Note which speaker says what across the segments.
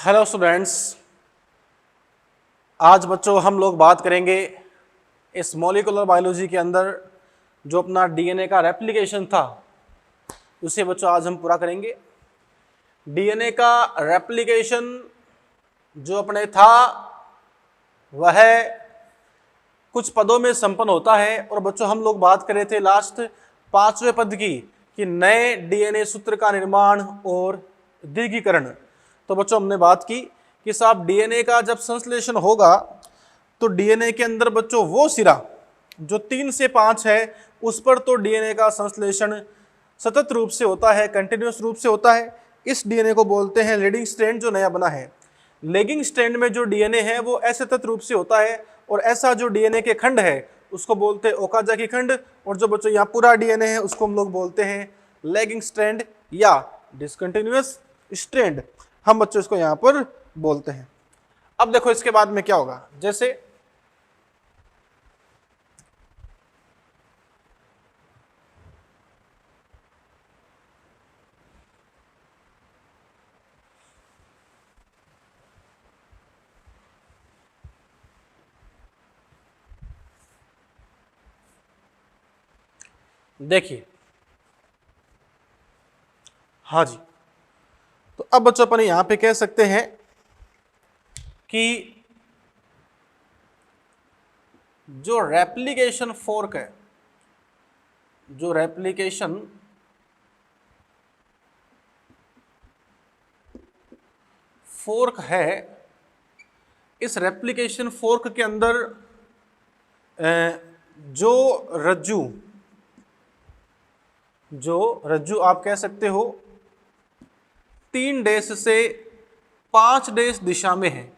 Speaker 1: Hello students, आज बच्चों हम लोग बात करेंगे इस मॉलिक्यूलर बायोलॉजी के अंदर जो अपना डीएनए का रेप्लिकेशन था उसे बच्चों आज हम पूरा करेंगे। डीएनए का रेप्लिकेशन जो अपने था वह कुछ पदों में संपन्न होता है और बच्चों हम लोग बात कर रहे थे लास्ट 5वें पद की कि नए डीएनए सूत्र का निर्माण और दीर्घीकरण। तो बच्चों हमने बात की कि साहब डीएनए का जब संश्लेषण होगा तो डीएनए के अंदर बच्चों वो सिरा जो 3 से 5 है उस पर तो डीएनए का संश्लेषण सतत रूप से होता है, कंटिन्यूअस रूप से होता है। इस डीएनए को बोलते हैं लीडिंग स्ट्रैंड जो नया बना है। लेगिंग स्ट्रैंड में जो डीएनए है वो असतत रूप से होता है और ऐसा जो डीएनए के खंड है उसको बोलते हैं ओकाजाकी खंड, और जो बच्चों यहाँ पूरा डीएनए है उसको हम लोग बोलते हैं लैगिंग स्ट्रैंड या डिसकंटिन्यूअस स्ट्रैंड, हम बच्चों इसको यहाँ पर बोलते हैं। अब देखो इसके बाद में क्या होगा, जैसे देखिए, हाँ जी, तो अब बच्चों अपन यहां पे कह सकते हैं कि जो रेप्लिकेशन फोर्क है, जो रेप्लिकेशन फोर्क है, इस रेप्लिकेशन फोर्क के अंदर जो रज्जू आप कह सकते हो 3 डेश से 5 डेश दिशा में है।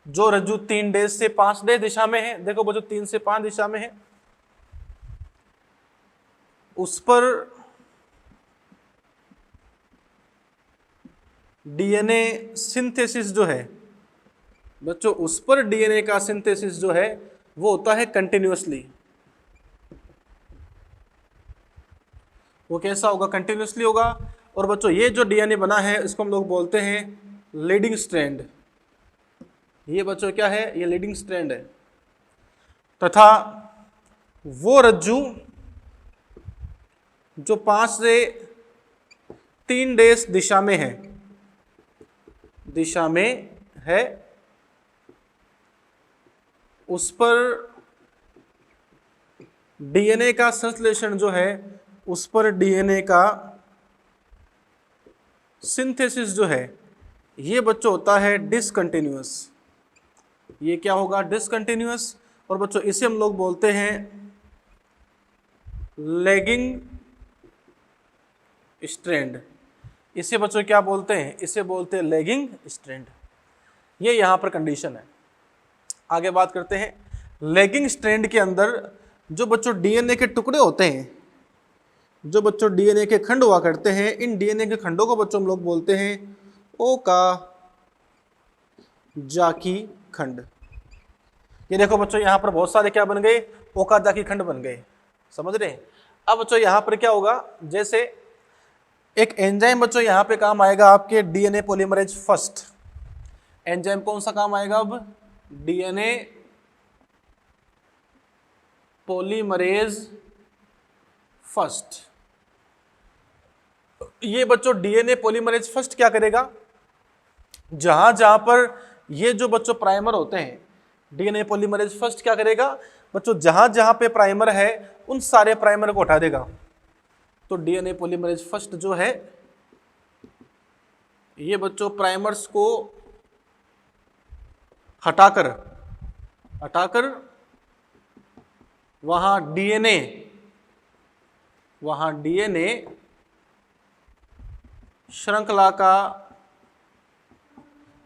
Speaker 1: जो रज्जू 3 डेश से 5 डेश दिशा में है, देखो वो जो 3 से 5 दिशा में है उस पर डीएनए सिंथेसिस जो है बच्चों, उस पर डीएनए का सिंथेसिस जो है वो होता है कंटिन्यूअसली। वो कैसा होगा? कंटिन्यूअसली होगा। और बच्चों ये जो डीएनए बना है इसको हम लोग बोलते हैं लीडिंग स्ट्रैंड। ये बच्चों क्या है? ये लीडिंग स्ट्रैंड है। तथा वो रज्जू जो 5 से 3 डेश दिशा में है उस पर डीएनए का संश्लेषण जो है, उस पर डीएनए का सिंथेसिस जो है ये बच्चों होता है डिसकंटिन्यूअस। ये क्या होगा? डिसकंटिन्यूअस। और बच्चों इसे हम लोग बोलते हैं लैगिंग स्ट्रैंड। इसे बच्चों क्या बोलते हैं? इसे बोलते हैं लैगिंग स्ट्रैंड। ये यहां पर कंडीशन है। आगे बात करते हैं। लैगिंग स्ट्रैंड के अंदर जो बच्चों डीएनए के टुकड़े होते हैं, जो बच्चों डीएनए के खंड हुआ करते हैं, इन डीएनए के खंडों को बच्चों हम लोग बोलते हैं ओकाजाकी खंड। ये देखो बच्चों यहाँ पर बहुत सारे क्या बन गए? ओकाजाकी खंड बन गए। समझ रहे हैं? अब बच्चों यहाँ पर क्या होगा, जैसे एक एंजाइम बच्चों यहाँ पे काम आएगा आपके डीएनए पॉलीमरेज फर्स्ट। एंजाइम कौन सा काम आएगा? अब डीएनए पॉलीमरेज फर्स्ट। ये बच्चों डीएनए पॉलीमरेज फर्स्ट क्या करेगा? जहां जहां पर ये जो बच्चों प्राइमर होते हैं, डीएनए पॉलीमरेज फर्स्ट क्या करेगा बच्चों? जहां जहां पे प्राइमर है उन सारे प्राइमर को हटा देगा। तो डीएनए पॉलीमरेज फर्स्ट जो है ये बच्चों प्राइमर्स को हटाकर वहां डीएनए श्रृंखला का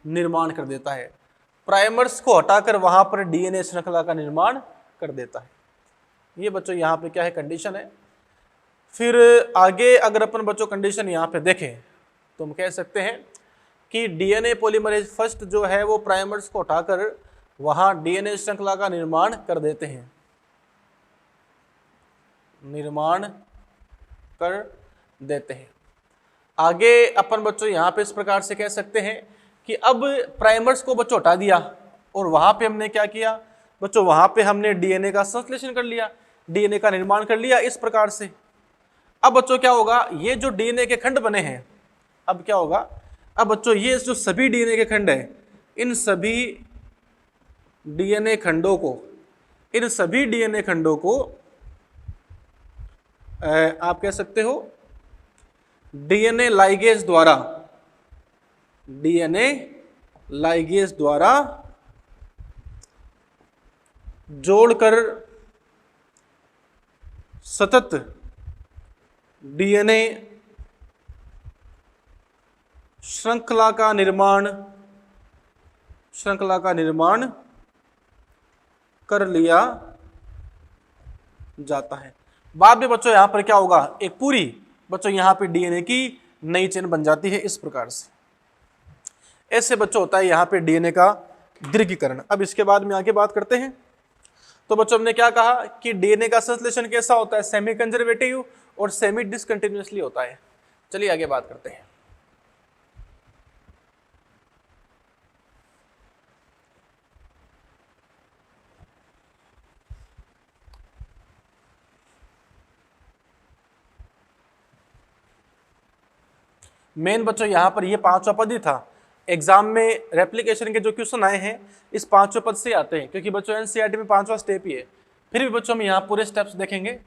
Speaker 1: निर्माण कर देता है। प्राइमर्स को हटाकर वहां पर डीएनए श्रृंखला का निर्माण कर देता है। ये बच्चों यहाँ पे क्या है? कंडीशन है। फिर आगे अगर अपन बच्चों कंडीशन यहाँ पे देखें तो हम कह सकते हैं कि डीएनए पॉलीमरेज फर्स्ट जो है वो प्राइमर्स को हटाकर वहां डीएनए श्रृंखला का निर्माण कर देते हैं। निर्माण कर देते हैं। आगे अपन बच्चों यहाँ पे इस प्रकार से कह सकते हैं कि अब प्राइमर्स को बच्चों हटा दिया और वहां पे हमने क्या किया बच्चों, वहां पे हमने डीएनए का संश्लेषण कर लिया, डीएनए का निर्माण कर लिया इस प्रकार से। अब बच्चों क्या होगा, ये जो डीएनए के खंड बने हैं, अब क्या होगा, अब बच्चों ये जो सभी डीएनए के खंड है, इन सभी डीएनए खंडों को, इन सभी डीएनए खंडों को आप कह सकते हो डीएनए लाइगेज द्वारा, डीएनए लाइगेज द्वारा जोड़कर सतत डीएनए श्रृंखला का निर्माण कर लिया जाता है। बाद में बच्चों यहां पर क्या होगा, एक पूरी बच्चों यहां पे डीएनए की नई चेन बन जाती है इस प्रकार से। ऐसे बच्चों होता है यहां पे डीएनए का दीर्घीकरण। अब इसके बाद में आगे बात करते हैं। तो बच्चों हमने क्या कहा कि डीएनए का संश्लेषण कैसा होता है, सेमी कंजर्वेटिव और सेमी डिसकंटिन्यूअसली होता है। चलिए आगे बात करते हैं। मेन बच्चों यहां पर ये पांचवा पद ही था। एग्जाम में रेप्लिकेशन के जो क्वेश्चन आए हैं इस पांचवें पद से आते हैं, क्योंकि बच्चों एनसीईआरटी में पांचवा स्टेप ही है। फिर भी बच्चों हम यहां पूरे स्टेप्स देखेंगे।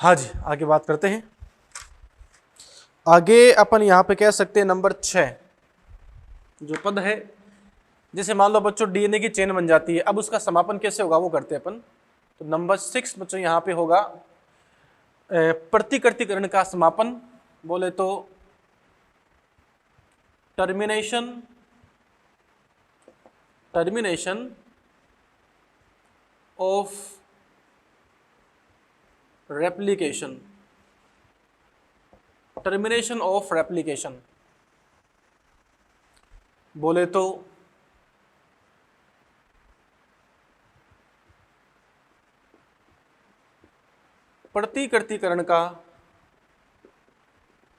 Speaker 1: हाँ जी, आगे बात करते हैं। आगे अपन यहां पे कह सकते हैं नंबर 6 जो पद है, जैसे मान लो बच्चों डीएनए की चेन बन जाती है, अब उसका समापन कैसे होगा वो करते हैं अपन। तो नंबर 6 बच्चों यहां पे होगा प्रतिकृतिकरण का समापन, बोले तो termination of replication, termination of replication बोले तो प्रतिकृतिकरण का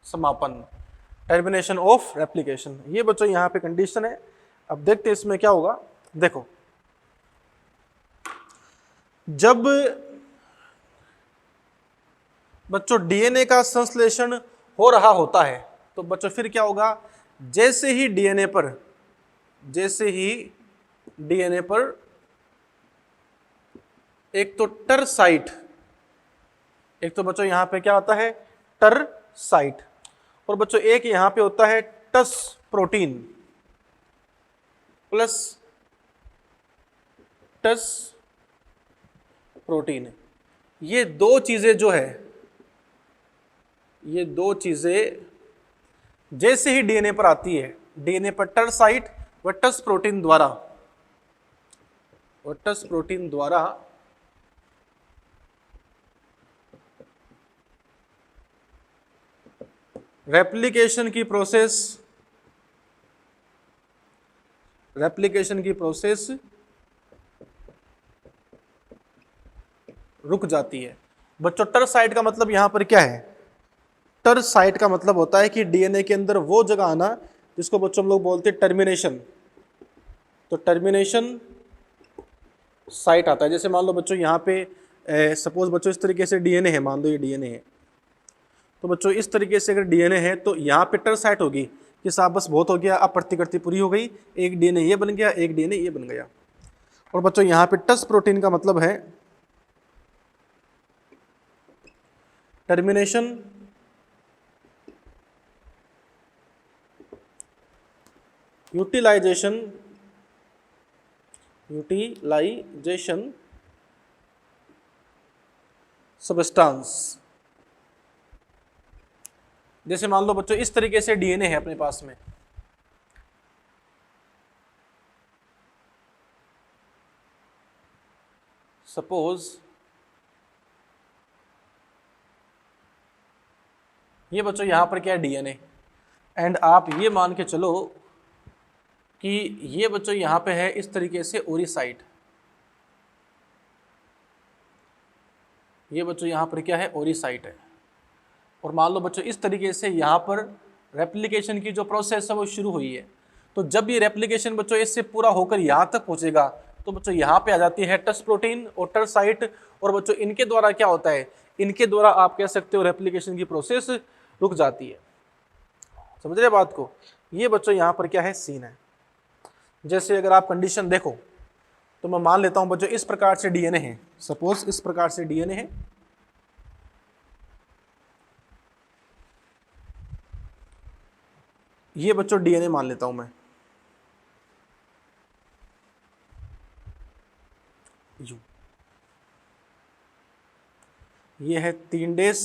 Speaker 1: समापन, टर्मिनेशन ऑफ रेप्लिकेशन। ये बच्चों यहां पे कंडीशन है। अब देखते हैं इसमें क्या होगा। देखो, जब बच्चों डीएनए का संश्लेषण हो रहा होता है तो बच्चों फिर क्या होगा, जैसे ही डीएनए पर एक तो टर साइट, एक तो बच्चों यहां पे क्या होता है टर साइट, और बच्चों एक यहां पे होता है टस प्रोटीन प्लस टस प्रोटीन। ये दो चीजें जो है, ये दो चीजें जैसे ही डीएनए पर आती है, डीएनए पर टर साइट व टस प्रोटीन द्वारा रेप्लिकेशन की प्रोसेस रुक जाती है। बच्चों टर साइट का मतलब यहां पर क्या है, टर साइट का मतलब होता है कि डीएनए के अंदर वो जगह आना जिसको बच्चों हम लोग बोलते हैं टर्मिनेशन। तो टर्मिनेशन साइट आता है। जैसे मान लो बच्चों यहाँ पे सपोज बच्चों इस तरीके से डीएनए है, मान लो ये डीएनए है, तो बच्चों इस तरीके से अगर डीएनए है तो यहाँ पे टर साइट होगी कि साहब बस बहुत हो गया, अब प्रतिकृति पूरी हो गई, एक डीएनए ये बन गया, एक डीएनए ये बन गया। और बच्चों यहाँ पे टस प्रोटीन का मतलब है टर्मिनेशन यूटिलाइजेशन सबस्टांस। जैसे मान लो बच्चों इस तरीके से डीएनए है अपने पास में, सपोज ये बच्चों यहां पर क्या है डीएनए, एंड आप ये मान के चलो कि ये बच्चों यहां पे है इस तरीके से ओरिसाइट, ये बच्चों यहां पर क्या है ओरिसाइट है, और मान लो बच्चों इस तरीके से यहां पर रेप्लिकेशन की जो प्रोसेस है वो शुरू हुई है। तो जब ये रेप्लिकेशन बच्चों इससे पूरा होकर यहां तक पहुंचेगा तो बच्चों यहां पे आ जाती है टस प्रोटीन और टर साइट, और बच्चों इनके द्वारा क्या होता है, इनके द्वारा आप कह सकते हो रेप्लिकेशन की प्रोसेस रुक जाती है। समझ रहे बात को? ये बच्चों यहां पर क्या है सीन है। जैसे अगर आप कंडीशन देखो तो मैं मान लेता हूं बच्चों इस प्रकार से डीएनए है, सपोज इस प्रकार से डीएनए है, ये बच्चों डीएनए मान लेता हूं मैं, ये है 3 डेज,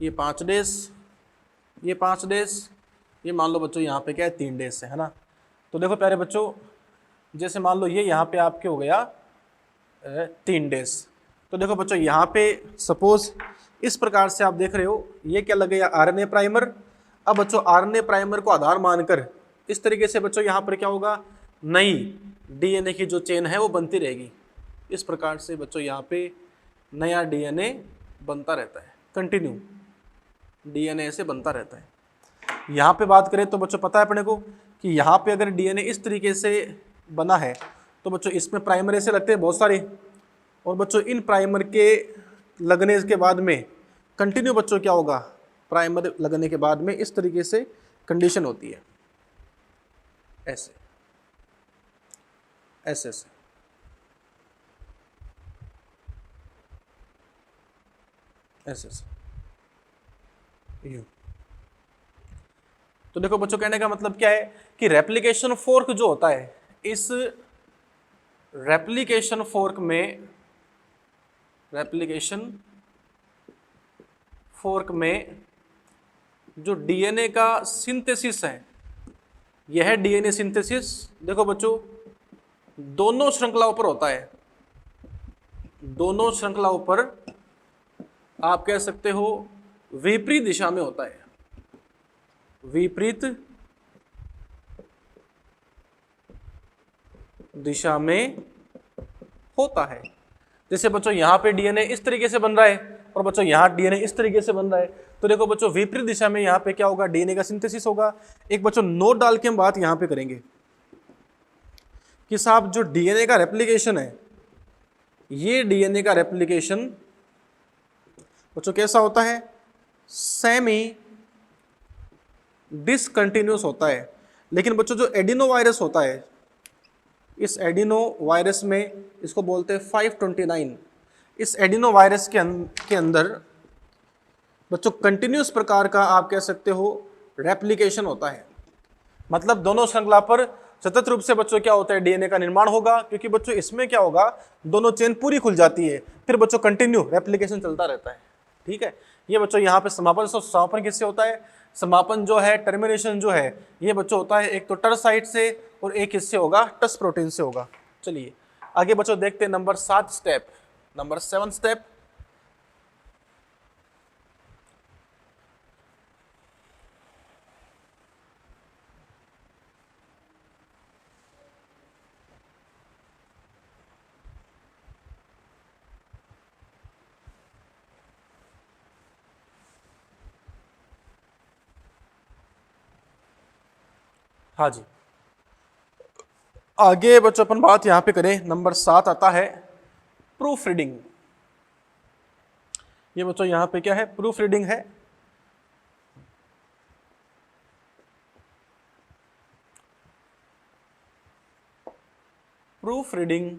Speaker 1: ये 5 डेज, ये 5 डेज, ये मान लो बच्चों यहाँ पे क्या है 3 डेज से, है ना। तो देखो प्यारे बच्चों, जैसे मान लो ये यहाँ पे आपके हो गया 3 डेज, तो देखो बच्चों यहाँ पे सपोज इस प्रकार से आप देख रहे हो, ये क्या लग गया आरएनए प्राइमर। अब बच्चों आरएनए प्राइमर को आधार मानकर इस तरीके से बच्चों यहाँ पर क्या होगा, नई डीएनए की जो चेन है वो बनती रहेगी। इस प्रकार से बच्चों यहाँ पे नया डीएनए बनता रहता है, कंटिन्यू डीएनए से बनता रहता है। यहाँ पे बात करें तो बच्चों पता है अपने को कि यहाँ पे अगर डीएनए इस तरीके से बना है तो बच्चों इसमें प्राइमर ऐसे लगते हैं बहुत सारे, और बच्चों इन प्राइमर के लगने के बाद में कंटिन्यू बच्चों क्या होगा, प्राइमर लगने के बाद में इस तरीके से कंडीशन होती है, ऐसे ऐसे ऐसे। ऐसे ऐसे यूं। तो देखो बच्चों कहने का मतलब क्या है कि रेप्लिकेशन फोर्क जो होता है, इस रेप्लिकेशन फोर्क में, रेप्लिकेशन फोर्क में जो डीएनए का सिंथेसिस है, यह है डीएनए सिंथेसिस। देखो बच्चों दोनों श्रृंखलाओं पर होता है, दोनों श्रृंखलाओं पर आप कह सकते हो विपरीत दिशा में होता है, विपरीत दिशा में होता है। जैसे बच्चों यहां पे डीएनए इस तरीके से बन रहा है और बच्चों यहां डीएनए इस तरीके से बन रहा है, तो देखो बच्चों विपरीत दिशा में यहां पे क्या होगा, डीएनए का सिंथेसिस होगा। एक बच्चों नोट डाल के हम बात यहां पे करेंगे कि साहब जो डीएनए का रेप्लिकेशन है, ये डीएनए का रेप्लिकेशन बच्चों कैसा होता है, सेमी डिसकंटिन्यूस होता है। लेकिन बच्चों जो एडिनो वायरस होता है, इस एडिनो वायरस में इसको बोलते हैं 529, इस एडिनो वायरस के अंदर बच्चों कंटिन्यूस प्रकार का आप कह सकते हो रेप्लिकेशन होता है। मतलब दोनों श्रृंखला पर सतत रूप से बच्चों क्या होता है, डीएनए का निर्माण होगा, क्योंकि बच्चों इसमें क्या होगा, दोनों चेन पूरी खुल जाती है, फिर बच्चों कंटिन्यू रेप्लिकेशन चलता रहता है। ठीक है, ये बच्चों यहाँ पे समापन, समापन किससे होता है, समापन जो है, टर्मिनेशन जो है, ये बच्चों होता है एक तो टर साइट से और एक किससे होगा, टस प्रोटीन से होगा। चलिए आगे बच्चों देखते हैं नंबर 7 स्टेप, नंबर 7 स्टेप। हाँ जी, आगे बच्चों अपन बात यहां पे करें, नंबर 7 आता है प्रूफ रीडिंग। ये बच्चों यहां पे क्या है, प्रूफ रीडिंग है। Proof reading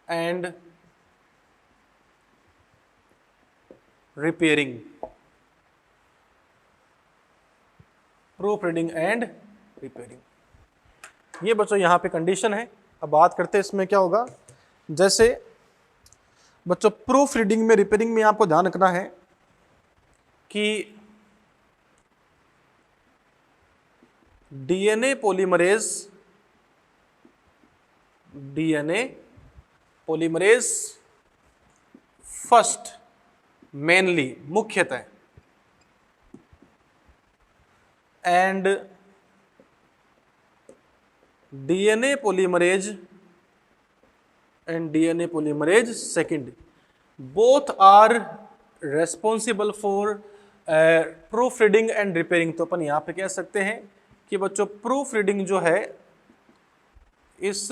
Speaker 1: and repairing, proof reading and repairing, ये बच्चों यहाँ पे कंडीशन है। अब बात करते हैं इसमें क्या होगा। जैसे बच्चों प्रूफ रीडिंग में, रिपेयरिंग में आपको ध्यान रखना है कि डीएनए पॉलीमरेज फर्स्ट, मेनली, मुख्यतः, and DNA polymerase second, both are responsible for proof reading and repairing. तो अपन यहां पे कह सकते हैं कि बच्चों प्रूफ रीडिंग जो है, इस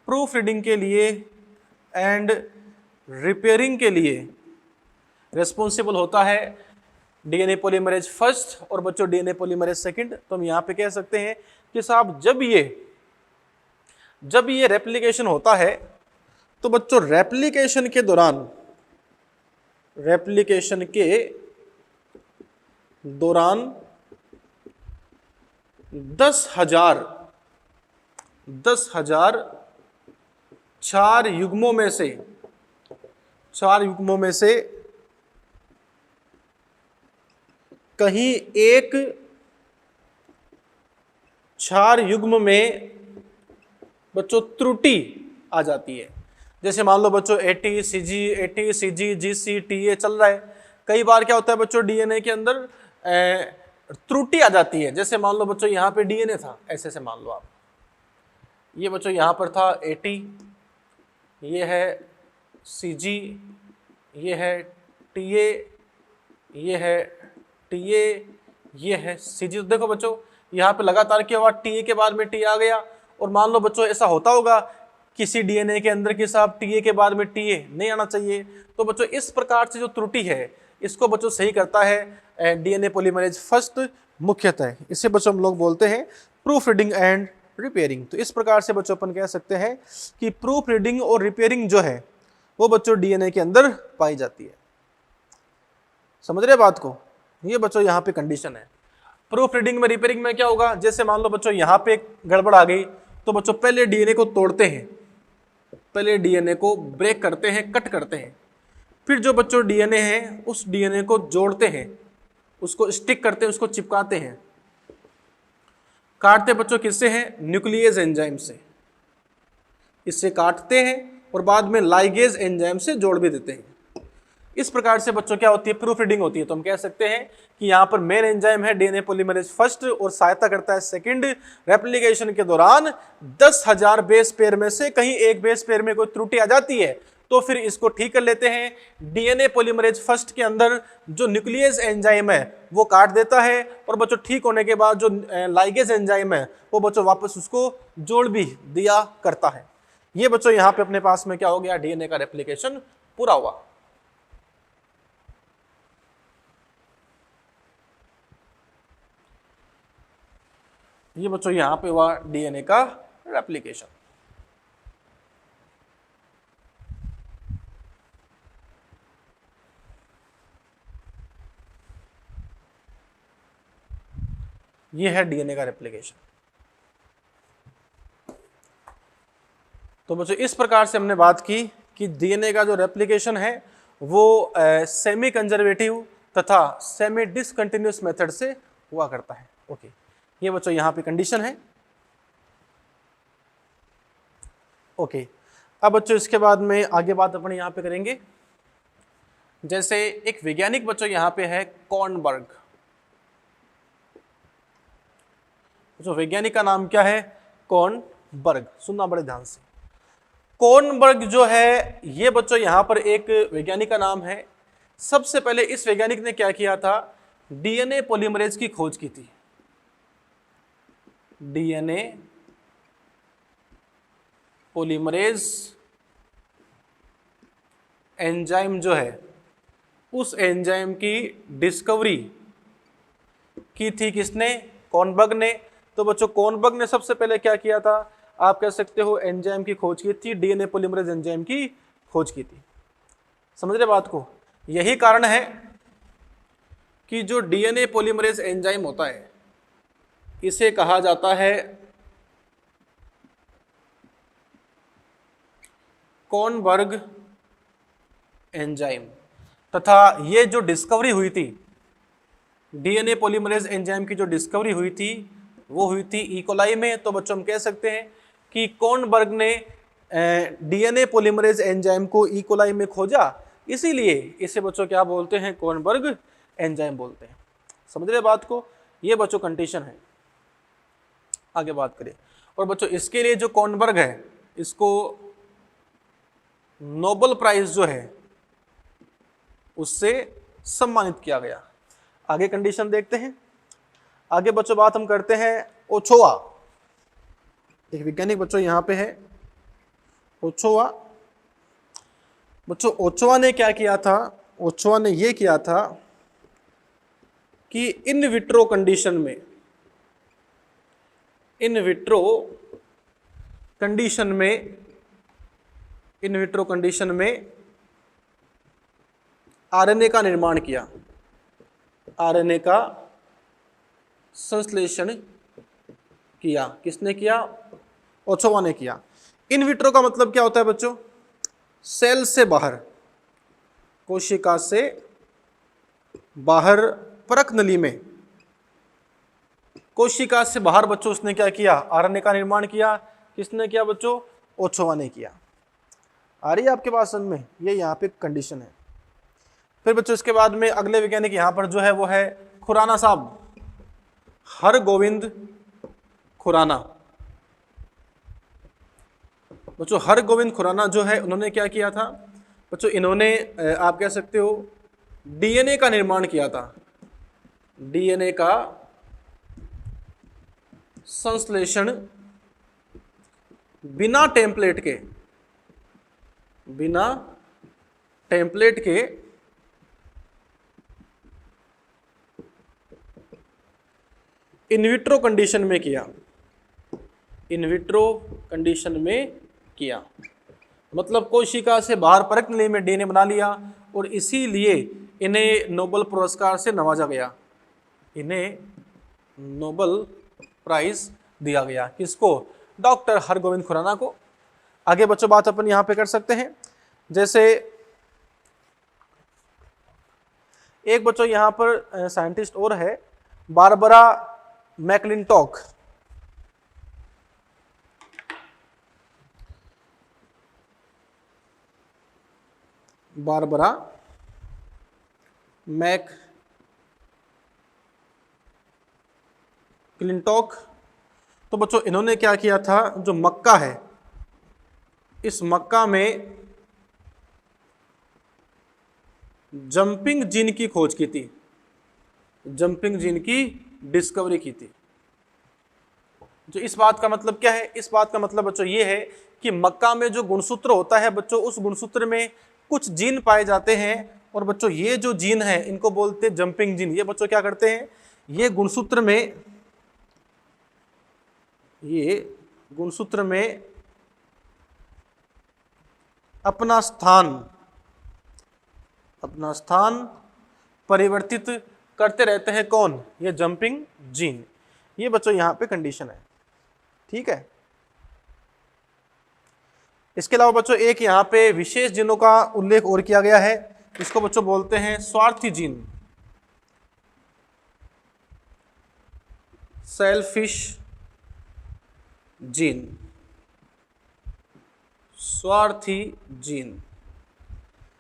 Speaker 1: प्रूफ रीडिंग के लिए एंड रिपेयरिंग के लिए रेस्पॉन्सिबल होता है डीएनए पॉलीमरेज फर्स्ट और बच्चों डीएनए पॉलीमरेज सेकंड। तो हम यहां पे कह सकते हैं कि साहब जब ये रेप्लिकेशन होता है तो बच्चों रेप्लिकेशन के दौरान 10,000 चार युग्मों में से कहीं एक 4 युग्म में बच्चों त्रुटि आ जाती है। जैसे मान लो बच्चों AT, CG, GC, TA चल रहा है। कई बार क्या होता है बच्चों, डीएनए के अंदर त्रुटि आ जाती है। जैसे मान लो बच्चों यहाँ पे डीएनए था, ऐसे से मान लो आप, ये बच्चों यहाँ पर था AT, ये है CG, ये है TA, ये है TA, ये है CG। तो देखो बच्चों यहाँ पे लगातार क्या हुआ, TA के बाद में T आ गया। और मान लो बच्चों ऐसा होता होगा किसी डीएनए के अंदर कि साहब TA के बाद में TA नहीं आना चाहिए। तो बच्चों इस प्रकार से जो त्रुटि है इसको बच्चों सही करता है डीएनए पॉलीमरेज फर्स्ट मुख्यतः। इसे बच्चों हम लोग बोलते हैं प्रूफ रीडिंग एंड रिपेयरिंग। तो इस प्रकार से बच्चों अपन कह सकते हैं कि प्रूफ रीडिंग और रिपेयरिंग जो है वो बच्चों डीएनए के अंदर पाई जाती है। समझ रहे बात को? ये बच्चों यहाँ पे कंडीशन है। प्रूफ रीडिंग में रिपेयरिंग में क्या होगा, जैसे मान लो बच्चों यहाँ पे गड़बड़ आ गई तो बच्चों पहले डीएनए को तोड़ते हैं, पहले डीएनए को ब्रेक करते हैं, कट करते हैं, फिर जो बच्चों डीएनए है उस डीएनए को जोड़ते हैं, उसको स्टिक करते हैं, उसको चिपकाते हैं। काटते बच्चों किससे हैं? न्यूक्लियस एंजाइम से। इससे काटते हैं और बाद में लाइगेज एंजाइम से जोड़ भी देते हैं। इस प्रकार से बच्चों क्या होती है, प्रूफ रीडिंग होती है। तो हम कह सकते हैं कि यहाँ पर मेन एंजाइम है डीएनए पॉलीमरेज फर्स्ट और सहायता करता है सेकंड। रेप्लिकेशन के दौरान 10,000 बेस पेयर में से कहीं एक बेस पेयर में कोई त्रुटि आ जाती है तो फिर इसको ठीक कर लेते हैं। डीएनए पॉलीमरेज फर्स्ट के अंदर जो न्यूक्लियस एंजाइम है वो काट देता है और बच्चों ठीक होने के बाद जो लाइगेज एंजाइम है वो बच्चों वापस उसको जोड़ भी दिया करता है। ये बच्चों यहाँ पे अपने पास में क्या हो गया, डीएनए का रेप्लिकेशन पूरा हुआ। ये बच्चों यहां पे हुआ डीएनए का रेप्लिकेशन। ये है डीएनए का रेप्लिकेशन। तो बच्चों इस प्रकार से हमने बात की कि डीएनए का जो रेप्लिकेशन है वो सेमी कंजर्वेटिव तथा सेमी डिसकंटिन्यूअस मेथड से हुआ करता है। ओके, ये बच्चों यहाँ पे कंडीशन है। ओके, अब बच्चों इसके बाद में आगे बात अपन यहाँ पे करेंगे। जैसे एक वैज्ञानिक बच्चों यहाँ पे है कॉर्नबर्ग। जो वैज्ञानिक का नाम क्या है? कॉर्नबर्ग। सुनना बड़े ध्यान से। कॉर्नबर्ग जो है ये बच्चों यहाँ पर एक वैज्ञानिक का नाम है। सबसे पहले इस वैज्ञानिक ने क्या किया था, डीएनए पॉलीमरेज की खोज की थी। डीएनए पॉलीमरेज एंजाइम जो है उस एंजाइम की डिस्कवरी की थी किसने? कॉर्नबर्ग ने। तो बच्चों कॉर्नबर्ग ने सबसे पहले क्या किया था, आप कह सकते हो एंजाइम की खोज की थी, डीएनए पॉलीमरेज एंजाइम की खोज की थी। समझ रहे बात को? यही कारण है कि जो डीएनए पॉलीमरेज एंजाइम होता है इसे कहा जाता है कॉर्नबर्ग एंजाइम। तथा ये जो डिस्कवरी हुई थी डीएनए पॉलीमरेज एंजाइम की जो डिस्कवरी हुई थी वो हुई थी ई कोलाई में। तो बच्चों हम कह सकते हैं कि कॉर्नबर्ग ने डीएनए पॉलीमरेज एंजाइम को ई कोलाई में खोजा, इसीलिए इसे बच्चों क्या बोलते हैं, कॉर्नबर्ग एंजाइम बोलते हैं। समझ रहे बात को, ये बच्चों कंडीशन है। आगे बात करें, और बच्चों इसके लिए जो कॉर्नबर्ग है इसको नोबेल प्राइज जो है उससे सम्मानित किया गया। आगे कंडीशन देखते हैं। आगे बच्चों बात हम करते हैं ओचोआ, एक वैज्ञानिक बच्चों यहां पे है ओचोआ। बच्चों ओचोआ ने क्या किया था, ओचोआ ने यह किया था कि इन विट्रो कंडीशन में, इन विट्रो कंडीशन में, इन विट्रो कंडीशन में आरएनए का निर्माण किया, आरएनए का संश्लेषण किया। किसने किया, ओचोवा ने किया। इन विट्रो का मतलब क्या होता है बच्चों, सेल से बाहर, कोशिका से बाहर, परक नली में कोशिका से बाहर बच्चों उसने क्या किया, आरएनए का निर्माण किया। किसने किया बच्चों, ओचोवा ने किया। आ रही है आपके पास समझ में, ये यहाँ पे कंडीशन है। फिर बच्चों इसके बाद में अगले वैज्ञानिक यहाँ पर जो है वो है खुराना साहब, हरगोविंद खुराना। बच्चों हरगोविंद खुराना जो है उन्होंने क्या किया था बच्चों, इन्होंने आप कह सकते हो डीएनए का निर्माण किया था, डीएनए का संश्लेषण बिना टेम्पलेट के, बिना टेम्पलेट के इनविट्रो कंडीशन में किया, इनविट्रो कंडीशन में किया। मतलब कोशिका से बाहर परख नली में डीएनए बना लिया और इसीलिए इन्हें नोबेल पुरस्कार से नवाजा गया, इन्हें नोबेल प्राइज दिया गया। किसको, डॉक्टर हरगोविंद खुराना को। आगे बच्चों बात अपन यहां पे कर सकते हैं, जैसे एक बच्चों यहां पर साइंटिस्ट और है बारबरा मैकलिंटॉक। बारबरा मैकलिंटॉक। तो बच्चों इन्होंने क्या किया था, जो मक्का है इस मक्का में जंपिंग जीन की खोज की थी, जंपिंग जीन की डिस्कवरी की थी। जो इस बात का मतलब क्या है, इस बात का मतलब बच्चों ये है कि मक्का में जो गुणसूत्र होता है बच्चों, उस गुणसूत्र में कुछ जीन पाए जाते हैं और बच्चों ये जो जीन है इनको बोलते हैं जंपिंग जीन। ये बच्चों क्या करते हैं, ये गुणसूत्र में, ये गुणसूत्र में अपना स्थान परिवर्तित करते रहते हैं। कौन, ये जंपिंग जीन। ये बच्चों यहां पे कंडीशन है, ठीक है। इसके अलावा बच्चों एक यहां पे विशेष जीनों का उल्लेख और किया गया है, इसको बच्चों बोलते हैं स्वार्थी जीन, सेल्फिश जीन, स्वार्थी जीन।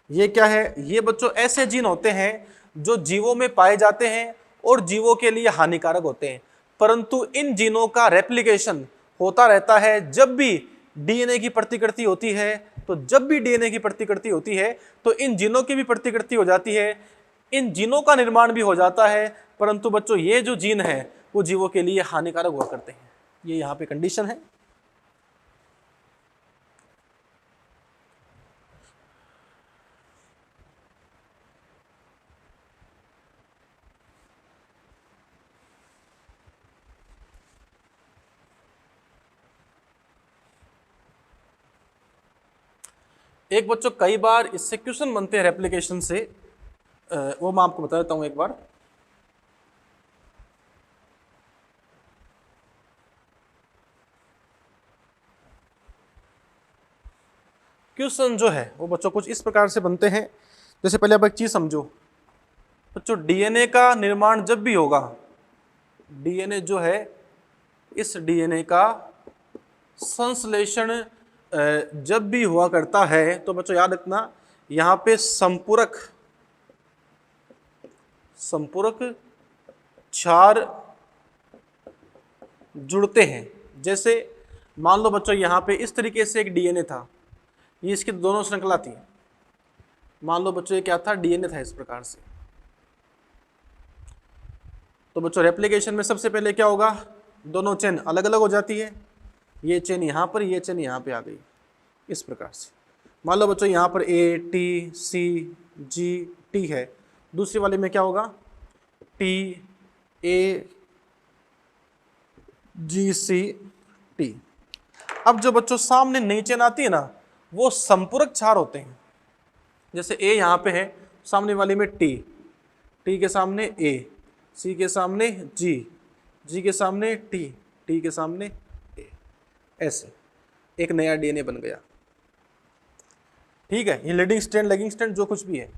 Speaker 1: ये क्या है, ये बच्चों ऐसे जीन होते हैं जो जीवों में पाए जाते हैं और जीवों के लिए हानिकारक होते हैं, परंतु इन जीनों का रेप्लिकेशन होता रहता है। जब भी डीएनए की प्रतिकृति होती है, तो जब भी डीएनए की प्रतिकृति होती है तो इन जीनों की भी प्रतिकृति हो जाती है, इन जीनों का निर्माण भी हो जाता है, परंतु बच्चों ये जो जीन है वो जीवों के लिए हानिकारक हुआ करते हैं। ये यहाँ पे कंडीशन है। एक बच्चों कई बार इससे क्वेश्चन बनते हैं रेप्लिकेशन से, वो मैं आपको बता देता हूं एक बार। क्वेश्चन जो है वो बच्चों कुछ इस प्रकार से बनते हैं। जैसे पहले आप एक चीज समझो, बच्चों डीएनए का निर्माण जब भी होगा, डीएनए जो है, इस डीएनए का संश्लेषण जब भी हुआ करता है तो बच्चों याद रखना यहां पे संपूरक क्षार जुड़ते हैं। जैसे मान लो बच्चों यहां पे इस तरीके से एक डीएनए था, ये इसकी दोनों श्रृंखला थी, मान लो बच्चों ये क्या था, डीएनए था इस प्रकार से। तो बच्चों रेप्लिकेशन में सबसे पहले क्या होगा, दोनों चेन अलग अलग हो जाती है, ये चेन यहाँ पर, ये चेन यहाँ पे आ गई इस प्रकार से। मान लो बच्चों यहाँ पर A T C G T है, दूसरी वाले में क्या होगा, T A ji C T. अब जो बच्चों सामने नई चेन आती है ना, वो संपूरक क्षार होते हैं। जैसे ए यहाँ पे है, सामने वाली में टी, टी के सामने ए, सी के सामने जी, जी के सामने टी, टी के सामने ए, ऐसे एक नया डीएनए बन गया। ठीक है, ये लीडिंग स्ट्रैंड, लैगिंग स्ट्रैंड जो कुछ भी है,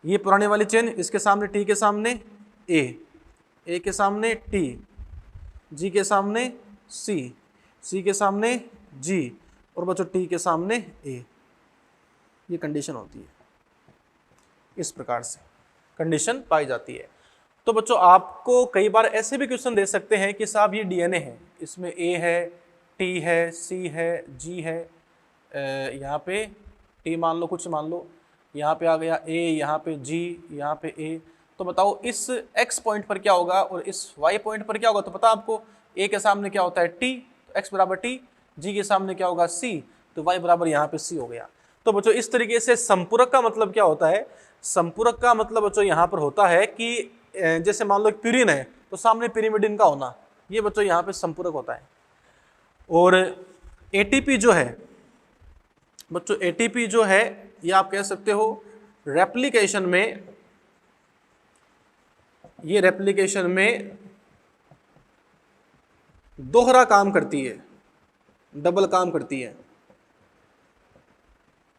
Speaker 1: ये पुराने वाली चेन, इसके सामने टी के सामने ए के सामने टी, जी के सामने सी, सी के सामने जी, और बच्चों टी के सामने ए। ये कंडीशन होती है, इस प्रकार से कंडीशन पाई जाती है। तो बच्चों आपको कई बार ऐसे भी क्वेश्चन दे सकते हैं कि साहब ये डीएनए है, इसमें ए है, टी है, सी है, जी है, यहाँ पे टी मान लो, कुछ मान लो, यहाँ पे आ गया ए, यहाँ पे जी, यहाँ पे ए, तो बताओ इस x पॉइंट पर क्या होगा और इस y पॉइंट पर क्या होगा। तो पता आपको a के सामने क्या होता है t, तो x बराबर t, g के सामने क्या होगा c, तो y बराबर यहाँ पे c हो गया। तो बच्चों इस तरीके से संपूरक का मतलब क्या होता है, संपूरक का मतलब बच्चों यहाँ पर होता है कि जैसे मान लो एक प्यूरिन है तो सामने पिरिमिडिन का होना, ये बच्चों यहाँ पे संपूरक होता है। और एटीपी जो है बच्चों, एटीपी जो है ये आप कह सकते हो रेप्लिकेशन में, ये रेप्लिकेशन में दोहरा काम करती है, डबल काम करती है।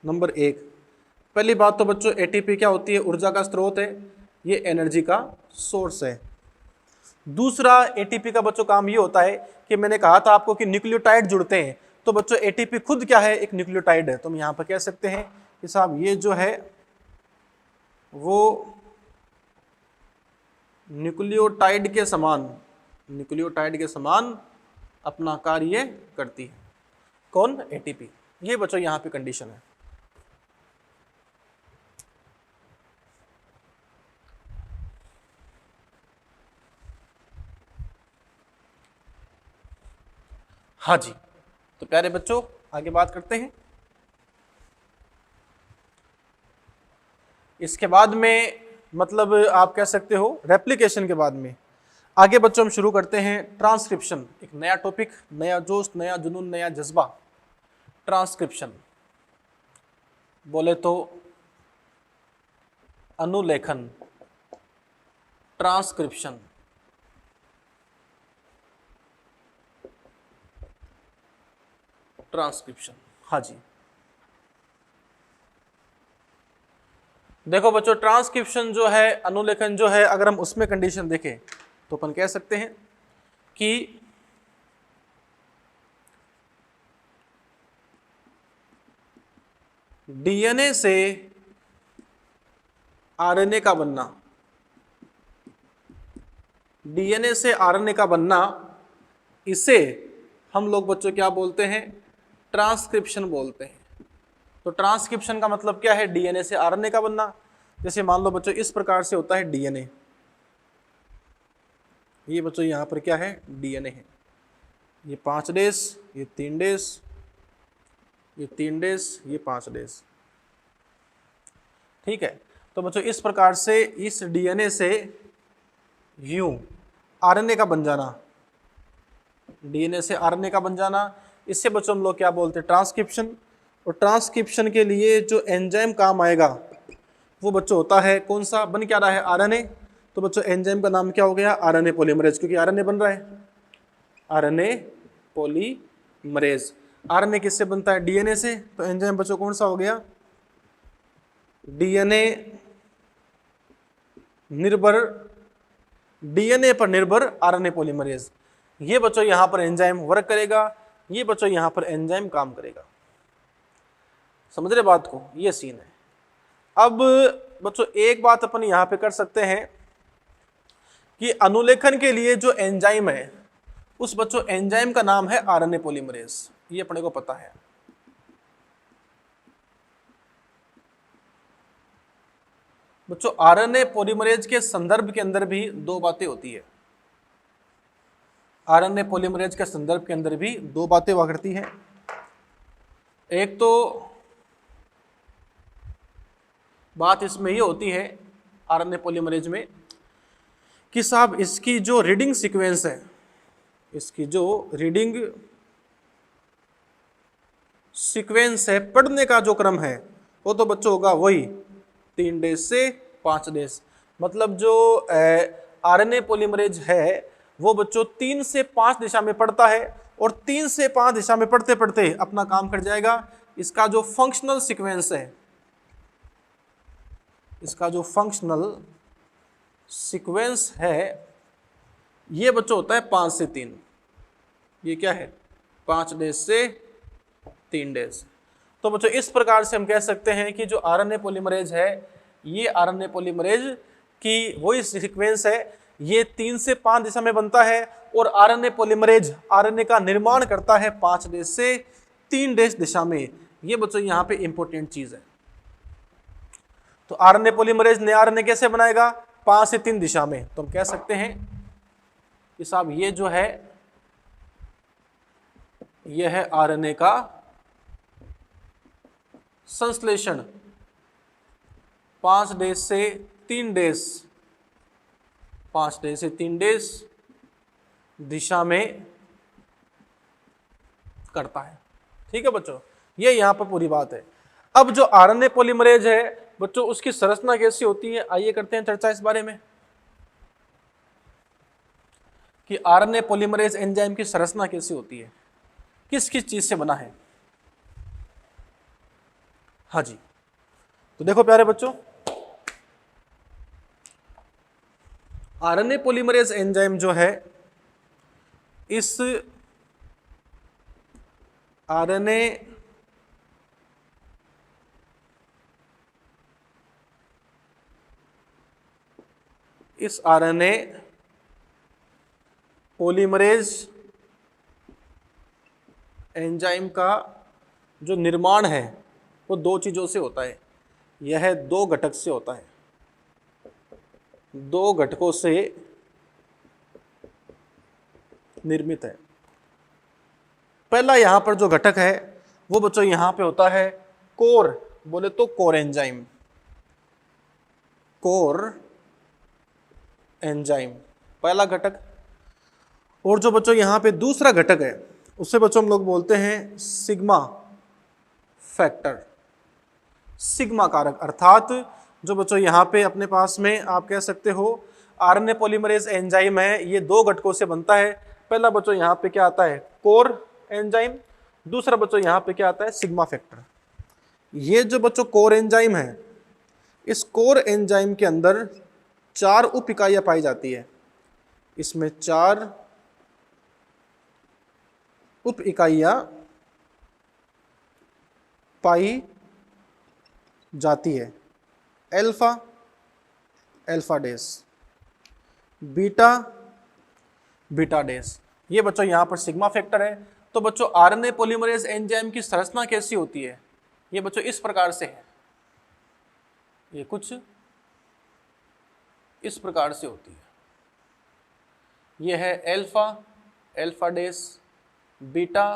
Speaker 1: नंबर एक, पहली बात तो बच्चों एटीपी क्या होती है, ऊर्जा का स्रोत है, ये एनर्जी का सोर्स है। दूसरा एटीपी का बच्चों काम ये होता है कि मैंने कहा था आपको कि न्यूक्लियोटाइड जुड़ते हैं, तो बच्चों एटीपी खुद क्या है, एक न्यूक्लियोटाइड है। तो हम यहाँ पर कह सकते हैं कि साहब ये जो है वो न्यूक्लियोटाइड के समान अपना कार्य करती है। कौन, एटीपी। ये बच्चों यहाँ पे कंडीशन है। हाँ जी, तो प्यारे बच्चों आगे बात करते हैं। इसके बाद में मतलब आप कह सकते हो रेप्लिकेशन के बाद में आगे बच्चों हम शुरू करते हैं ट्रांसक्रिप्शन। एक नया टॉपिक, नया जोश, नया जुनून, नया जज्बा। ट्रांसक्रिप्शन बोले तो अनुलेखन, ट्रांसक्रिप्शन। ट्रांसक्रिप्शन, हाँ जी। देखो बच्चों ट्रांसक्रिप्शन जो है, अनुलेखन जो है, अगर हम उसमें कंडीशन देखें तो अपन कह सकते हैं कि डीएनए से आरएनए का बनना, डीएनए से आरएनए का बनना, इसे हम लोग बच्चों क्या बोलते हैं, ट्रांसक्रिप्शन बोलते हैं। तो ट्रांसक्रिप्शन का मतलब क्या है, डीएनए से आरएनए का बनना। जैसे मान लो बच्चों इस प्रकार से होता है डीएनए, ये बच्चों यहाँ पर क्या है, डीएनए है, ये 5 डेज, ये 3 डेज, ये 3 डेज, ये 5 डेज। ठीक है, तो बच्चों इस प्रकार से इस डीएनए से यूं आरएनए का बन जाना, डीएनए से आरएनए का बन जाना, इससे बच्चों हम लोग क्या बोलते हैं, ट्रांसक्रिप्शन। और ट्रांसक्रिप्शन के लिए जो एंजाइम काम आएगा वो बच्चों होता है कौन सा, बन क्या रहा है, आरएनए। तो बच्चों एंजाइम का नाम क्या हो गया, आरएनए पॉलीमरेज, क्योंकि आरएनए बन रहा है, आरएनए पॉलीमरेज। आरएनए किससे बनता है, डीएनए से। तो एंजाइम बच्चों कौन सा हो गया, डीएनए निर्भर डीएनए पर निर्भर आरएनए पॉलीमरेज। ये बच्चों यहां पर एंजाइम वर्क करेगा, ये बच्चों यहां पर एंजाइम काम करेगा। समझ रहे बात को? ये सीन है। अब बच्चों एक बात अपन यहां पे कर सकते हैं कि अनुलेखन के लिए जो एंजाइम है उस बच्चों एंजाइम का नाम है आरएनए पॉलीमरेज। ये अपने को पता है। बच्चों आरएनए पॉलीमरेज के संदर्भ के अंदर भी दो बातें होती है। आरएनए पॉलीमरेज के संदर्भ के अंदर भी दो बातें हुआ करती हैं। एक तो बात इसमें ये होती है आरएनए पॉलीमरेज में कि साहब इसकी जो रीडिंग सीक्वेंस है, इसकी जो रीडिंग सीक्वेंस है, पढ़ने का जो क्रम है, वो तो बच्चों होगा वही 3 डेज से 5 डेज। मतलब जो आरएनए पॉलीमरेज है वो बच्चों 3 से 5 दिशा में पढ़ता है और 3 से 5 दिशा में पढ़ते पढ़ते अपना काम कर जाएगा। इसका जो फंक्शनल सीक्वेंस है, इसका जो फंक्शनल सीक्वेंस है ये बच्चों होता है 5 से 3। ये क्या है? 5 डेज से 3 डेज। तो बच्चों इस प्रकार से हम कह सकते हैं कि जो आरएनए पॉलीमरेज है, ये आरएनए पॉलीमरेज की वही सीक्वेंस है, ये 3 से 5 दिशा में बनता है और आरएनए पॉलीमरेज आरएनए का निर्माण करता है 5 डेज से 3 डेज दिशा में। ये बच्चों यहाँ पे इंपॉर्टेंट चीज है। तो आरएनए पॉलीमरेज नया आरएनए कैसे बनाएगा? 5 से 3 दिशा में। तो हम कह सकते हैं कि साहब ये जो है यह है आरएनए का संश्लेषण 5 डेज से 3 डेज, 5 डेज से 3 डेज दिशा में करता है। ठीक है बच्चों, ये यहां पर पूरी बात है। अब जो आरएनए पॉलीमरेज है बच्चों, उसकी संरचना कैसी होती है, आइए करते हैं चर्चा इस बारे में कि आरएनए पॉलीमरेज एंजाइम की संरचना कैसी होती है, किस किस चीज से बना है। हाँ जी, तो देखो प्यारे बच्चों, आरएनए पॉलीमरेज एंजाइम जो है, इस आरएनए पॉलीमरेज एंजाइम का जो निर्माण है वो 2 चीजों से होता है। यह 2 घटक से होता है, 2 घटकों से निर्मित है। पहला यहां पर जो घटक है वो बच्चों यहां पे होता है कोर, बोले तो कोर एंजाइम, कोर एंजाइम पहला घटक। और जो बच्चों यहां पे दूसरा घटक है उससे बच्चों हम लोग बोलते हैं सिग्मा फैक्टर, सिग्मा कारक। अर्थात जो बच्चों यहां पे अपने पास में आप कह सकते हो आरएनए पॉलीमरेज एंजाइम है, ये 2 घटकों से बनता है। पहला बच्चों यहां पे क्या आता है? Core enzyme. दूसरा बच्चों यहां पे क्या आता है? Sigma factor. ये जो बच्चों कोर एंजाइम है, इस कोर एंजाइम के अंदर 4 उप इकाइयां पाई जाती है। इसमें 4 उप इकाइयां पाई जाती है। अल्फा, अल्फा डेस, बीटा, बीटा डेस। ये बच्चों यहां पर सिग्मा फैक्टर है। तो बच्चों आरएनए पॉलीमरेज एंजाइम की संरचना कैसी होती है? ये बच्चों इस प्रकार से है, ये कुछ इस प्रकार से होती है। ये है अल्फा, अल्फा डेस, बीटा,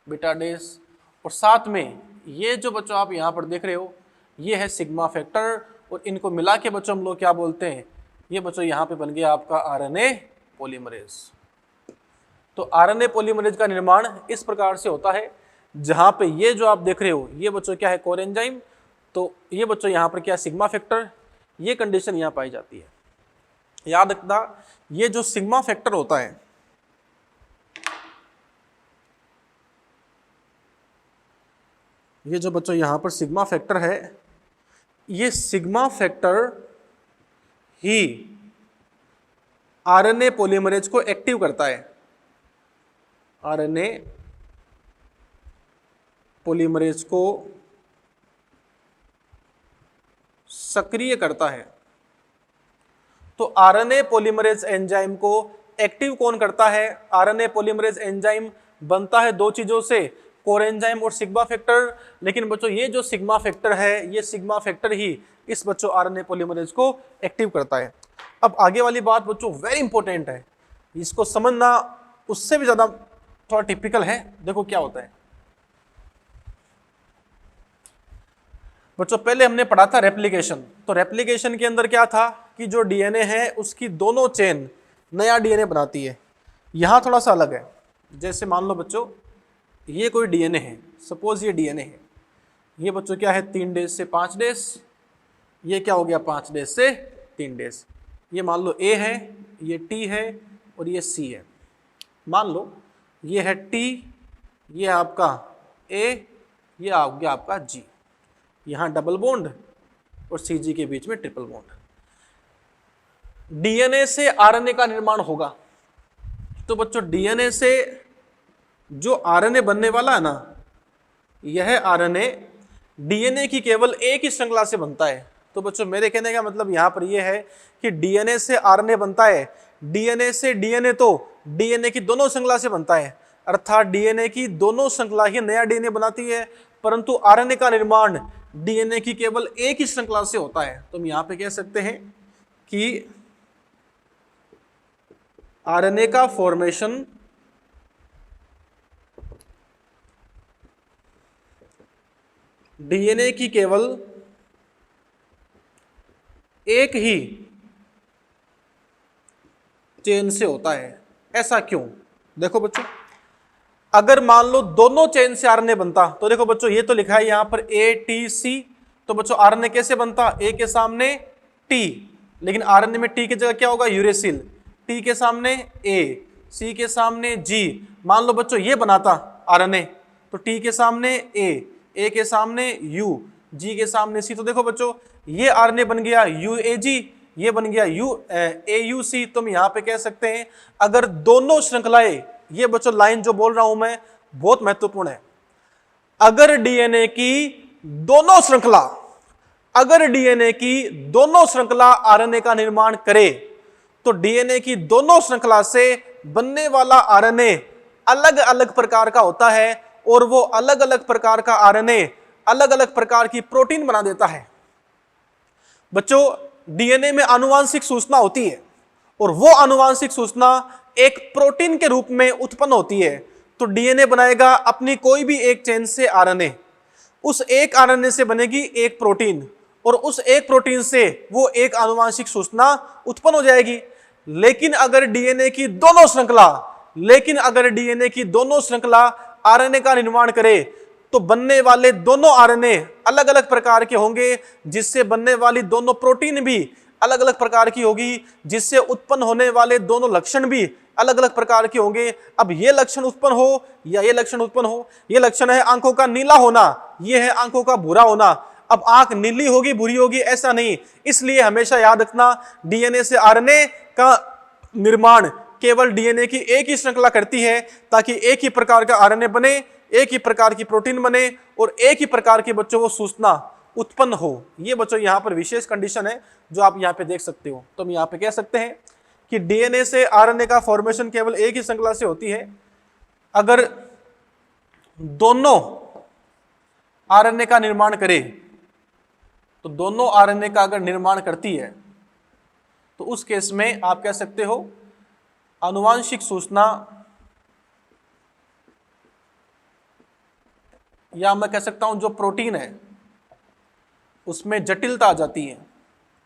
Speaker 1: बीटा डेस, और साथ में ये जो बच्चों आप यहां पर देख रहे हो ये है सिग्मा फैक्टर। और इनको मिला के बच्चों हम लोग क्या बोलते हैं? ये बच्चों यहां पे बन गया आपका आरएनए पॉलीमरेज। तो आरएनए पॉलीमरेज का निर्माण इस प्रकार से होता है, जहां पे ये जो आप देख रहे हो ये बच्चों क्या है? Core enzyme. तो ये बच्चों यहां पर क्या? Sigma factor. ये कंडीशन यहां पाई जाती है। याद रखना, ये जो सिग्मा फैक्टर होता है, ये जो बच्चों यहां पर सिग्मा फैक्टर है, ये सिग्मा फैक्टर ही आरएनए पॉलीमरेज को एक्टिव करता है, आरएनए पॉलीमरेज को सक्रिय करता है। तो आरएनए पॉलीमरेज एंजाइम को एक्टिव कौन करता है? आरएनए पॉलीमरेज एंजाइम बनता है दो चीजों से, कोर एंजाइम और सिग्मा फैक्टर। लेकिन बच्चों ये जो सिग्मा फैक्टर है, ये सिग्मा फैक्टर ही इस बच्चों आरएनए पॉलीमरेज को एक्टिव करता है। अब आगे वाली बात बच्चों वेरी इंपॉर्टेंट है, इसको समझना उससे भी ज्यादा थोड़ा टिपिकल है। देखो क्या होता है बच्चों, पहले हमने पढ़ा था रेप्लिकेशन। तो रेप्लिकेशन के अंदर क्या था कि जो डीएनए है उसकी दोनों चेन नया डीएनए बनाती है। यहां थोड़ा सा अलग है। जैसे मान लो बच्चों ये कोई डीएनए है, सपोज ये डीएनए है, ये बच्चों क्या है 3 डेज से 5 डेज, ये क्या हो गया 5 डेज से 3 डेज। ये मान लो ए है, ये टी है और ये सी है। मान लो ये है टी, ये आपका ए, ये आ गया आपका जी। यहां डबल बॉन्ड और सी जी के बीच में ट्रिपल बॉन्ड। डीएनए से आरएनए का निर्माण होगा। तो बच्चों डीएनए से जो आरएनए बनने वाला है ना, यह आरएनए डीएनए की केवल एक ही श्रृंखला से बनता है। तो बच्चों मेरे कहने का मतलब यहां पर यह है कि डीएनए से आरएनए बनता है, डीएनए से डीएनए तो डीएनए की दोनों श्रृंखला से बनता है, अर्थात डीएनए की दोनों श्रृंखला ही नया डीएनए बनाती है। परंतु आरएनए का निर्माण डीएनए की केवल एक ही श्रृंखला से होता है। तो हम यहां पे कह सकते हैं कि आरएनए का फॉर्मेशन डीएनए की केवल एक ही चेन से होता है। ऐसा क्यों? देखो बच्चों, अगर मान लो दोनों चेन से आरएनए बनता, तो देखो बच्चों ये तो लिखा है यहां पर ए टी सी। तो बच्चों आरएनए कैसे बनता? ए के सामने टी, लेकिन आरएनए में टी की जगह क्या होगा? यूरेसिल। टी के सामने ए, सी के सामने जी। मान लो बच्चों ये बनाता आरएनए, तो टी के सामने ए के सामने यू, जी के सामने सी। तो देखो बच्चों ये आरएनए बन गया यूएजी, ये बन गया AUC। तो हम यहां पे कह सकते हैं अगर दोनों श्रृंखलाएं, ये बच्चों लाइन जो बोल रहा हूं मैं बहुत महत्वपूर्ण है, अगर डीएनए की दोनों श्रृंखला, अगर डीएनए की दोनों श्रृंखला आरएनए का निर्माण करे, तो डीएनए की दोनों श्रृंखला से बनने वाला आरएनए अलग अलग प्रकार का होता है, और वो अलग अलग प्रकार का आरएनए अलग अलग प्रकार की प्रोटीन बना देता है। बच्चों डीएनए में आनुवांशिक सूचना होती है, और वो आनुवांशिक सूचना एक प्रोटीन के रूप में उत्पन्न होती है। तो डीएनए बनाएगा अपनी कोई भी एक चेन से आरएनए, उस एक आरएनए से बनेगी एक प्रोटीन, और उस एक प्रोटीन से वो एक आनुवांशिक सूचना उत्पन्न हो जाएगी। लेकिन अगर डीएनए की दोनों श्रृंखला आरएनए का निर्माण करे, तो बनने वाले दोनों आरएनए अलग अलग प्रकार के होंगे, जिससे बनने वाली दोनों प्रोटीन भी अलग अलग प्रकार की होगी, जिससे उत्पन्न होने वाले दोनों लक्षण भी अलग अलग प्रकार के होंगे। अब ये लक्षण उत्पन्न हो या ये लक्षण उत्पन्न हो, ये लक्षण है आंखों का नीला होना, ये है आंखों का भूरा होना। अब आंख नीली होगी भूरी होगी ऐसा नहीं, इसलिए हमेशा याद रखना डीएनए से आरएनए का निर्माण केवल डीएनए की एक ही श्रृंखला करती है, ताकि एक ही प्रकार का आरएनए बने, एक ही प्रकार की प्रोटीन बने, और एक ही प्रकार की बच्चों वो सूचना उत्पन्न हो। ये बच्चों यहां पर विशेष कंडीशन है जो आप यहां पे देख सकते हो। तो हम यहां पे कह सकते हैं कि डीएनए से आरएनए का फॉर्मेशन केवल एक ही श्रृंखला से होती है। अगर दोनों आरएनए का निर्माण करे, तो दोनों आरएनए का अगर निर्माण करती है, तो उस केस में आप कह सकते हो आनुवांशिक सूचना, या मैं कह सकता हूं जो प्रोटीन है उसमें जटिलता आ जाती है,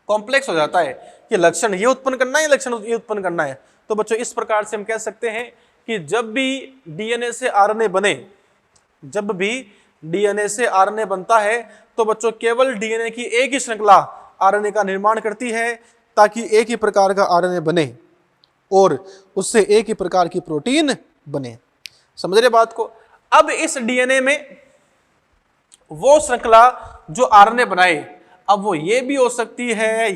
Speaker 1: कॉम्प्लेक्स हो जाता है कि लक्षण ये उत्पन्न करना है, लक्षण ये उत्पन्न करना है। तो बच्चों इस प्रकार से हम कह सकते हैं कि जब भी डीएनए से आरएनए बने, जब भी डीएनए से आरएनए बनता है, तो बच्चों केवल डीएनए की एक ही श्रृंखला आरएनए का निर्माण करती है, ताकि एक ही प्रकार का आरएनए बने और उससे एक ही प्रकार की प्रोटीन बने। समझ रहे बात को? अब इस डीएनए में वो श्रृंखला जो आरएनए बनाए, अब वो ये भी हो सकती है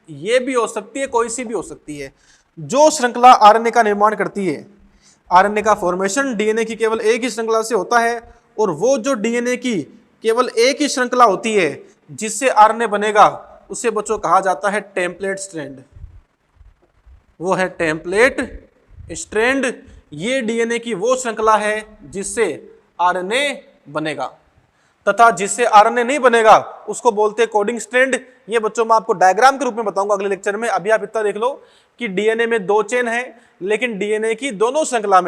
Speaker 1: ये भी हो सकती है, कोई सी भी हो सकती है। जो श्रृंखला आरएनए का निर्माण करती है, आरएनए का फॉर्मेशन डीएनए की केवल एक ही श्रृंखला से होता है, और वो जो डीएनए की केवल एक ही श्रृंखला होती है जिससे आरएनए बनेगा, उसे बच्चों कहा जाता है टेम्पलेट स्ट्रैंड। वो है टेम्पलेट स्ट्रैंड। ये डीएनए की वो श्रृंखला है जिससे आरएनए बनेगा, तथा जिससे आरएनए नहीं बनेगा उसको बोलते हैं कोडिंग स्ट्रैंड। ये बच्चों मैं आपको डायग्राम के रूप में बताऊंगा अगले लेक्चर में। अभी आप इतना देख लो कि डीएनए में 2 चेन है, लेकिन डीएनए की दोनों श्रृंखला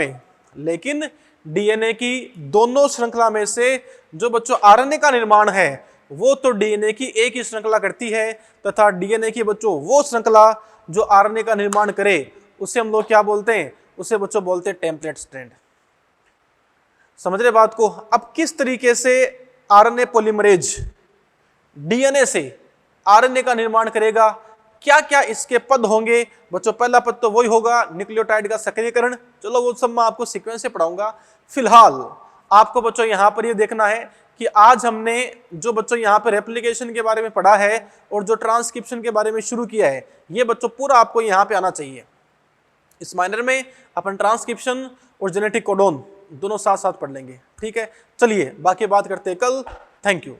Speaker 1: में से जो बच्चों आरएनए का निर्माण है वो तो डीएनए की एक ही श्रृंखला करती है, तथा डीएनए की बच्चों वो श्रृंखला जो आरएनए का निर्माण करे उसे हम लोग क्या बोलते हैं, उसे बच्चों बोलते हैं टेम्पलेट स्ट्रैंड। समझ रहे बात को। अब किस तरीके से आरएनए पॉलीमरेज डीएनए से आरएनए का निर्माण करेगा, क्या क्या इसके पद होंगे बच्चों। पहला पद तो वही होगा न्यूक्लियोटाइड का सक्रियकरण। चलो वो सब मैं आपको सीक्वेंस से पढ़ाऊंगा। फिलहाल आपको बच्चों यहां पर ये देखना है कि आज हमने जो बच्चों यहाँ पर रेप्लिकेशन के बारे में पढ़ा है और जो ट्रांसक्रिप्शन के बारे में शुरू किया है, ये बच्चों पूरा आपको यहाँ पे आना चाहिए। इस माइनर में अपन ट्रांसक्रिप्शन और जेनेटिक कोडोन दोनों साथ साथ पढ़ लेंगे, ठीक है। चलिए बाकी बात करते हैं कल। Thank you.